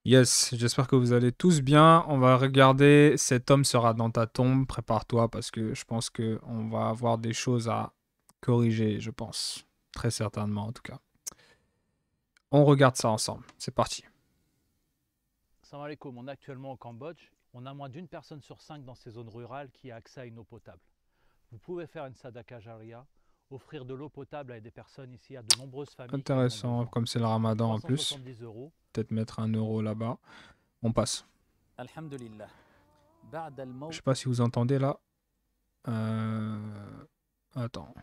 Yes, j'espère que vous allez tous bien. On va regarder Cet homme sera dans ta tombe. Prépare-toi parce que je pense que on va avoir des choses à corriger, je pense. Très certainement, en tout cas. On regarde ça ensemble. C'est parti. Salam alaikum, on est actuellement au Cambodge. On a moins d'une personne sur cinq dans ces zones rurales qui a accès à une eau potable. Vous pouvez faire une sadaka jaria, offrir de l'eau potable à des personnes ici, à de nombreuses familles qui en ont Intéressant, besoin. comme c'est le ramadan en plus. 370 €. Peut-être mettre 1 euro là-bas. On passe. Alhamdulillah. بعد Je sais الموت pas si vous entendez là. Euh... Attends.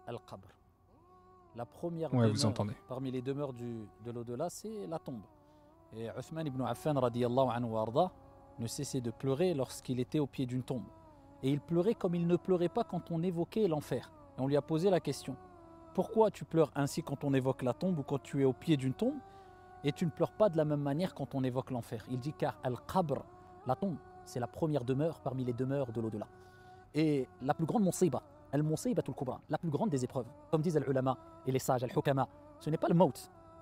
al-qabr. La première Ouais, vous demeure entendez. parmi les demeures de l'au-delà, c'est la tombe. Et Uthman ibn Affan radiyallahu anhu warda ne cessait de pleurer lorsqu'il était au pied d'une tombe. Et il pleurait comme il ne pleurait pas quand on évoquait l'enfer. Et on lui a posé la question: pourquoi tu pleures ainsi quand on évoque la tombe ou quand tu es au pied d'une tombe, et tu ne pleures pas de la même manière quand on évoque l'enfer? Il dit car al-qabr, la tombe, c'est la première demeure parmi les demeures de l'au-delà. Et la plus grande musiba, al-musibatul kubra, la plus grande des épreuves, comme disent les ulama et les sages, al-hukama, ce n'est pas le maut,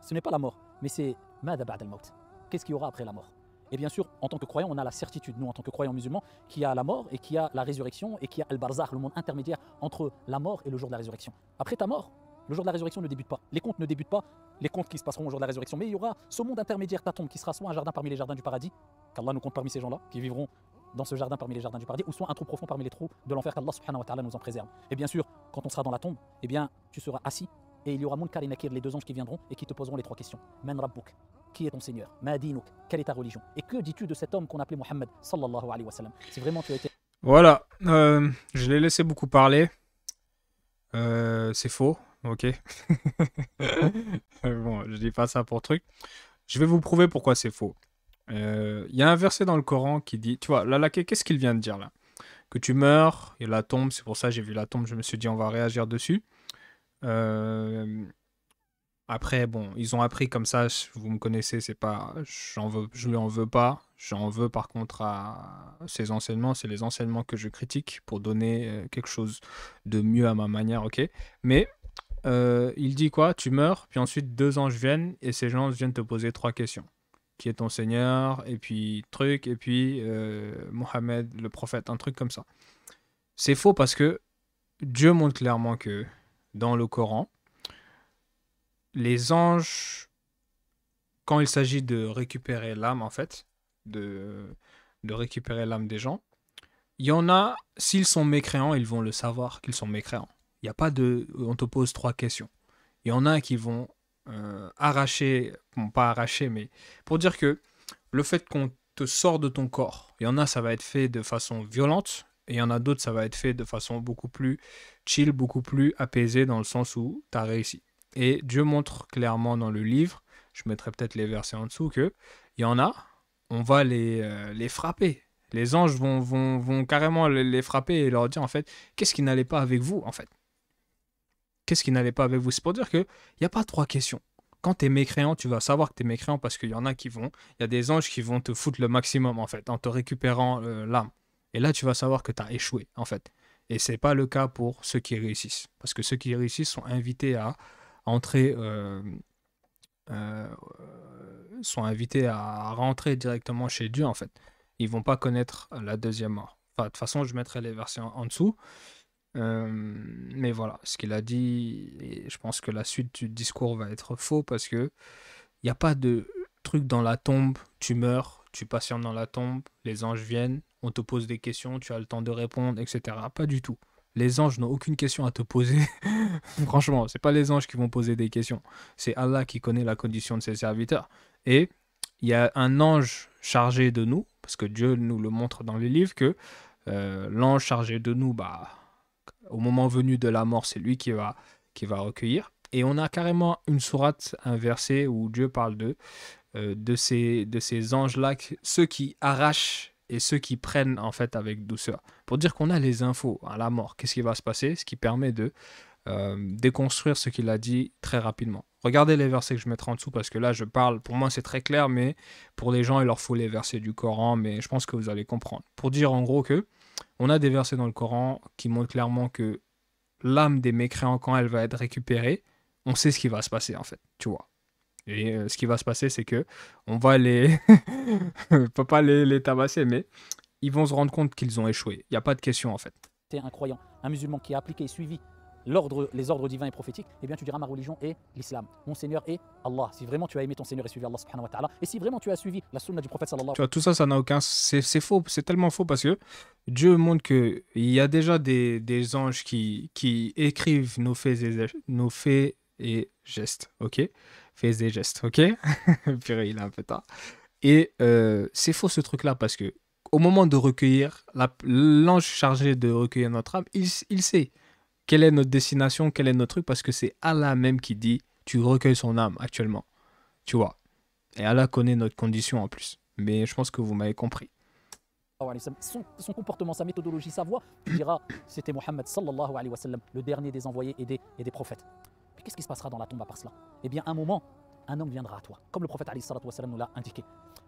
ce n'est pas la mort, mais c'est mada ba'd al-maut. Qu'est-ce qu'il y aura après la mort? Et bien sûr, en tant que croyant, on a la certitude, nous en tant que croyants musulmans, qu'il y a la mort et qu'il y a la résurrection et qu'il y a al-barzakh, le monde intermédiaire entre la mort et le jour de la résurrection. Après ta mort, le jour de la résurrection ne débute pas. Les comptes ne débutent pas, les comptes qui se passeront au jour de la résurrection. Mais il y aura ce monde intermédiaire, ta tombe, qui sera soit un jardin parmi les jardins du paradis, qu'Allah nous compte parmi ces gens-là, qui vivront dans ce jardin parmi les jardins du paradis, ou soit un trou profond parmi les trous de l'enfer, qu'Allah subhanahu wa ta'ala nous en préserve. Et bien sûr, quand on sera dans la tombe, eh bien, tu seras assis et il y aura Munkar et Nakir, les deux anges qui viendront et qui te poseront les trois questions. Man Rabbuk, qui est ton Seigneur? Ma dinuk, quelle est ta religion? Et que dis-tu de cet homme qu'on appelait Mohammed sallallahu alayhi wa sallam? Si vraiment tu as été... Voilà. Je l'ai laissé beaucoup parler. C'est faux. Ok. Bon, je dis pas ça pour truc. Je vais vous prouver pourquoi c'est faux. Il y a un verset dans le Coran qui dit, tu vois, là, qu'est-ce qu'il vient de dire là? Que tu meurs, et la tombe, c'est pour ça que j'ai vu la tombe, je me suis dit on va réagir dessus. Euh, Après, bon, ils ont appris comme ça, vous me connaissez, c'est pas, j'en veux, je lui en veux pas. J'en veux par contre à ces enseignements, c'est les enseignements que je critique pour donner quelque chose de mieux à ma manière, ok? Mais il dit quoi? Tu meurs, puis ensuite deux anges viennent et ces gens viennent te poser trois questions. Qui est ton Seigneur? Et puis truc, et puis Mohammed, le prophète, un truc comme ça. C'est faux parce que Dieu montre clairement que dans le Coran, les anges, quand il s'agit de récupérer l'âme, en fait, de, de récupérer l'âme des gens, il y en a, s'ils sont mécréants, ils vont le savoir qu'ils sont mécréants. Il n'y a pas de. On te pose trois questions. Il y en a qui vont arracher, bon, pas arracher, mais pour dire que le fait qu'on te sort de ton corps, il y en a, ça va être fait de façon violente, et il y en a d'autres, ça va être fait de façon beaucoup plus chill, beaucoup plus apaisée, dans le sens où tu as réussi. Et Dieu montre clairement dans le livre, je mettrai peut-être les versets en dessous, que il y en a, on va les frapper. Les anges vont carrément les frapper et leur dire en fait, qu'est-ce qui n'allait pas avec vous en fait? Qu'est-ce qui n'allait pas avec vous? C'est pour dire qu'il n'y a pas trois questions. Quand tu es mécréant, tu vas savoir que tu es mécréant parce qu'il y en a qui vont. Il y a des anges qui vont te foutre le maximum en fait, en te récupérant l'âme. Et là, tu vas savoir que tu as échoué en fait. Et c'est pas le cas pour ceux qui réussissent. Parce que ceux qui réussissent sont invités à entrer, euh, sont invités à rentrer directement chez Dieu en fait. Ils vont pas connaître la deuxième mort. Enfin, de toute façon, je mettrai les versions en dessous. Euh, mais voilà, ce qu'il a dit, et je pense que la suite du discours va être faux parce que il n'y a pas de truc dans la tombe, tu meurs, tu patientes dans la tombe, les anges viennent, on te pose des questions, tu as le temps de répondre, etc. Pas du tout. Les anges n'ont aucune question à te poser. Franchement, c'est pas les anges qui vont poser des questions. C'est Allah qui connaît la condition de ses serviteurs. Et il y a un ange chargé de nous, parce que Dieu nous le montre dans les livres, que l'ange chargé de nous, bah, au moment venu de la mort, c'est lui qui va recueillir. Et on a carrément une sourate, un verset où Dieu parle de ces anges-là, ceux qui arrachent et ceux qui prennent en fait avec douceur. Pour dire qu'on a les infos à la mort, qu'est-ce qui va se passer, ce qui permet de déconstruire ce qu'il a dit très rapidement. Regardez les versets que je mettrai en dessous parce que là je parle, pour moi c'est très clair, mais pour les gens il leur faut les versets du Coran, mais je pense que vous allez comprendre. Pour dire en gros que on a des versets dans le Coran qui montrent clairement que l'âme des mécréants, quand elle va être récupérée, on sait ce qui va se passer en fait, tu vois. Et ce qui va se passer, c'est que on va les... on peut pas les tabasser, mais ils vont se rendre compte qu'ils ont échoué. Il n'y a pas de question, en fait. Tu es un croyant, un musulman qui a appliqué et suivi les ordres divins et prophétiques, eh bien tu diras ma religion est l'islam. Mon Seigneur est Allah. Si vraiment tu as aimé ton Seigneur et suivi Allah subhanahu wa ta'ala, et si vraiment tu as suivi la sunna du prophète sallallahu Tu vois, tout ça, ça n'a aucun... C'est faux, c'est tellement faux parce que Dieu montre qu'il y a déjà des anges qui écrivent nos faits et gestes, ok? Faits et gestes, ok? Purée, il est un peu tard. Et c'est faux ce truc-là parce que au moment de recueillir, l'ange chargé de recueillir notre âme, il sait quelle est notre destination, quel est notre truc, parce que c'est Allah même qui dit tu recueilles son âme actuellement, tu vois. Et Allah connaît notre condition en plus. Mais je pense que vous m'avez compris. alayhi wa sallam. Son comportement, sa méthodologie, sa voix, tu diras c'était Mohammed sallallahu alayhi wa sallam, le dernier des envoyés et des prophètes. Puis qu'est-ce qui se passera dans la tombe à part cela? Eh bien, un moment, un homme viendra à toi, comme le prophète alayhi salatu wa sallam nous l'a indiqué.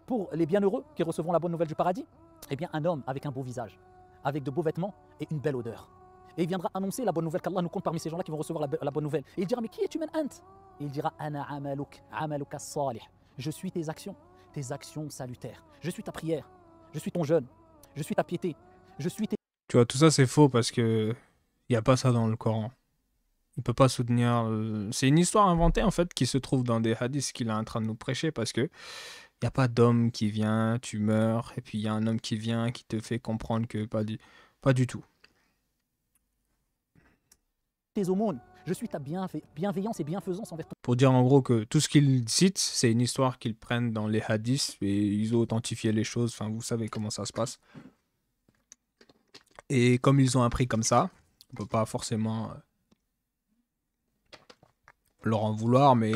Pour les bienheureux qui recevront la bonne nouvelle du paradis, eh bien, un homme avec un beau visage, avec de beaux vêtements et une belle odeur. Et il viendra annoncer la bonne nouvelle qu'Allah nous compte parmi ces gens-là qui vont recevoir la bonne nouvelle. Et il dira mais qui es-tu, man ant? Et il dira ana amaluk, amaluk as-salih. Je suis tes actions salutaires. Je suis ta prière, je suis ton jeûne, je suis ta piété, je suis tes... Tu vois, tout ça c'est faux parce que il n'y a pas ça dans le Coran. Il peut pas soutenir. C'est une histoire inventée en fait qui se trouve dans des hadiths qu'il est en train de nous prêcher parce que il n'y a pas d'homme qui vient, tu meurs, et puis il y a un homme qui vient qui te fait comprendre que pas du tout. tes aumônes. Je suis ta bienveillance et bienfaisance envers ton... Pour dire en gros que tout ce qu'ils citent, c'est une histoire qu'ils prennent dans les hadiths et ils ont authentifié les choses. Enfin, vous savez comment ça se passe. Et comme ils ont appris comme ça, on peut pas forcément leur en vouloir, mais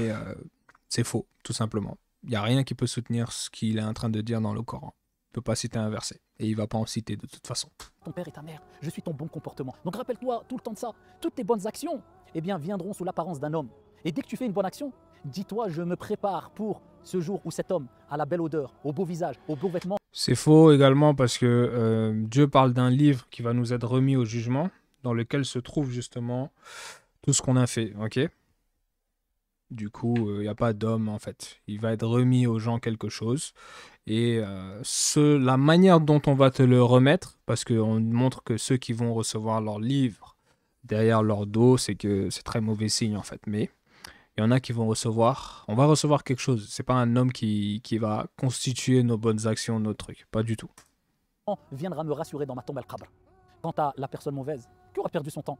c'est faux, tout simplement. Il n'y a rien qui peut soutenir ce qu'il est en train de dire dans le Coran. Il ne peut pas citer un verset. Et il ne va pas en citer de toute façon. Ton père et ta mère, je suis ton bon comportement. Donc rappelle-toi tout le temps de ça. Toutes tes bonnes actions, eh bien, viendront sous l'apparence d'un homme. Et dès que tu fais une bonne action, dis-toi, je me prépare pour ce jour où cet homme a la belle odeur, au beau visage, aux beaux vêtements. C'est faux également parce que Dieu parle d'un livre qui va nous être remis au jugement, dans lequel se trouve justement tout ce qu'on a fait, ok? Du coup, il n'y a pas d'homme en fait. Il va être remis aux gens quelque chose. Et la manière dont on va te le remettre, parce qu'on montre que ceux qui vont recevoir leur livre derrière leur dos, c'est que c'est très mauvais signe en fait. Mais il y en a qui vont recevoir, on va recevoir quelque chose. C'est pas un homme qui va constituer nos bonnes actions, nos trucs. Pas du tout. Viendra me rassurer dans ma tombe al-qabr. Quant à la personne mauvaise qui aura perdu son temps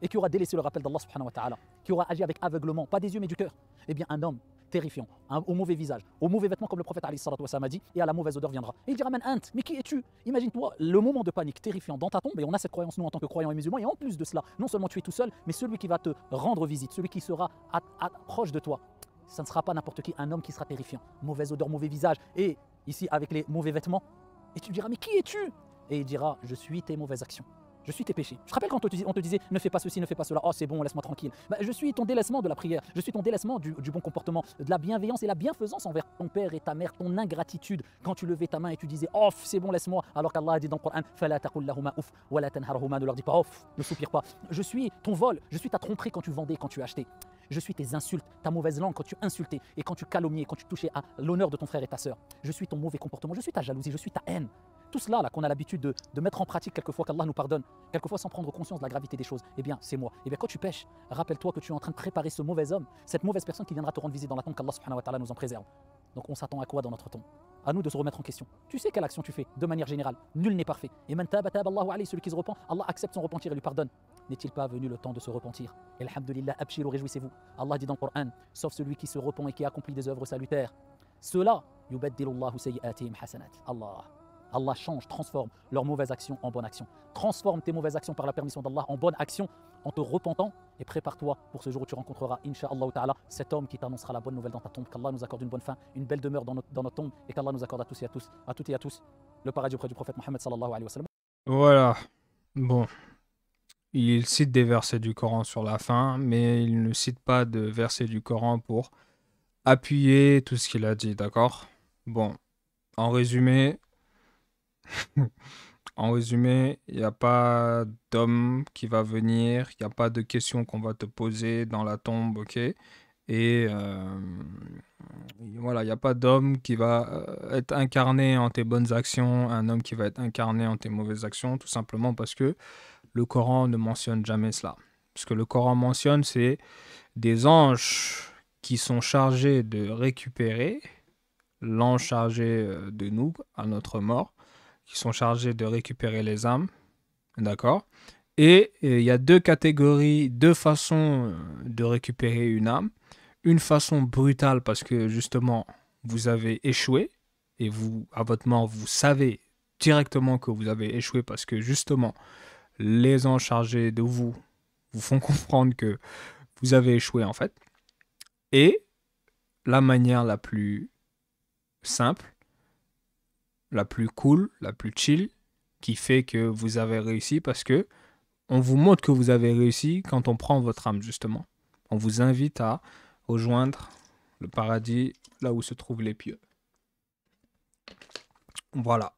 et qui aura délaissé le rappel d'Allah subhanahu wa ta'ala, qui aura agi avec aveuglement, pas des yeux mais du cœur, eh bien un homme terrifiant, au mauvais visage, au mauvais vêtement comme le prophète alayhi salatu wa sallam a dit, et à la mauvaise odeur viendra. Et il dira man ant, mais qui es-tu? Imagine-toi le moment de panique terrifiant dans ta tombe, et on a cette croyance nous en tant que croyants et musulmans, et en plus de cela, non seulement tu es tout seul, mais celui qui va te rendre visite, celui qui sera proche de toi, ça ne sera pas n'importe qui, un homme qui sera terrifiant, mauvaise odeur, mauvais visage, et ici avec les mauvais vêtements, et tu diras mais qui es-tu? Et il dira je suis tes mauvaises actions. Je suis tes péchés. Je te rappelle quand on te disait ne fais pas ceci, ne fais pas cela, oh c'est bon, laisse-moi tranquille. Bah, je suis ton délaissement de la prière, je suis ton délaissement du bon comportement, de la bienveillance et la bienfaisance envers ton père et ta mère, ton ingratitude quand tu levais ta main et tu disais oh c'est bon, laisse-moi, alors qu'Allah a dit dans le Coran fala taqul lahuma ouf wa la tanharhuma, ne leur dis pas off, ne soupire pas. Je suis ton vol, je suis ta tromperie quand tu vendais, quand tu achetais. Je suis tes insultes, ta mauvaise langue quand tu insultais et quand tu calomniais, quand tu touchais à l'honneur de ton frère et ta sœur. Je suis ton mauvais comportement, je suis ta jalousie, je suis ta haine. Tout cela là qu'on a l'habitude de mettre en pratique quelquefois qu'Allah nous pardonne, quelquefois sans prendre conscience de la gravité des choses, eh bien c'est moi. Eh bien quand tu pêches, rappelle-toi que tu es en train de préparer ce mauvais homme, cette mauvaise personne qui viendra te rendre visite dans la tombe, qu'Allah subhanahu wa ta'ala nous en préserve. Donc on s'attend à quoi dans notre tombe? À nous de se remettre en question. Tu sais quelle action tu fais, de manière générale. Nul n'est parfait. Et man taba taba Allahu alayhi, celui qui se repent, Allah accepte son repentir et lui pardonne. N'est-il pas venu le temps de se repentir? Et alhamdulillah, abshirou, réjouissez-vous. Allah dit dans le Coran, sauf celui qui se repent et qui accomplit des œuvres salutaires. Ceux-là, yubaddilullahu sayyi'atihim hasanat. Allah change, transforme leurs mauvaises actions en bonnes actions. Transforme tes mauvaises actions par la permission d'Allah en bonnes actions en te repentant et prépare-toi pour ce jour où tu rencontreras, Inch'Allah ta'ala, cet homme qui t'annoncera la bonne nouvelle dans ta tombe. Qu'Allah nous accorde une bonne fin, une belle demeure dans notre tombe et qu'Allah nous accorde à tous et à tous, à toutes et à tous, le paradis auprès du prophète Mohammed sallallahu alayhi wa sallam. Voilà. Bon. Il cite des versets du Coran sur la fin, mais il ne cite pas de versets du Coran pour appuyer tout ce qu'il a dit, d'accord? Bon. En résumé, il n'y a pas d'homme qui va venir, il n'y a pas de questions qu'on va te poser dans la tombe, ok? Et voilà, il n'y a pas d'homme qui va être incarné en tes bonnes actions, un homme qui va être incarné en tes mauvaises actions, tout simplement parce que le Coran ne mentionne jamais cela. Ce que le Coran mentionne, c'est des anges qui sont chargés de récupérer, l'ange chargé de nous, à notre mort, qui sont chargés de récupérer les âmes, d'accord? Et il y a deux catégories, deux façons de récupérer une âme. Une façon brutale parce que justement, vous avez échoué et vous, à votre mort, vous savez directement que vous avez échoué parce que justement, les anges chargés de vous vous font comprendre que vous avez échoué en fait. Et la manière la plus simple, la plus cool, la plus chill, qui fait que vous avez réussi parce que on vous montre que vous avez réussi quand on prend votre âme justement. On vous invite à rejoindre le paradis là où se trouvent les pieux. Voilà.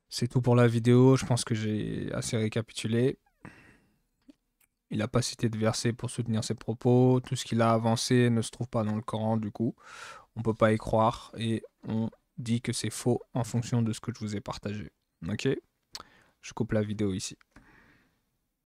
C'est tout pour la vidéo. Je pense que j'ai assez récapitulé. Il n'a pas cité de verset pour soutenir ses propos. Tout ce qu'il a avancé ne se trouve pas dans le Coran, du coup. On ne peut pas y croire et on dit que c'est faux en fonction de ce que je vous ai partagé. Ok? Je coupe la vidéo ici.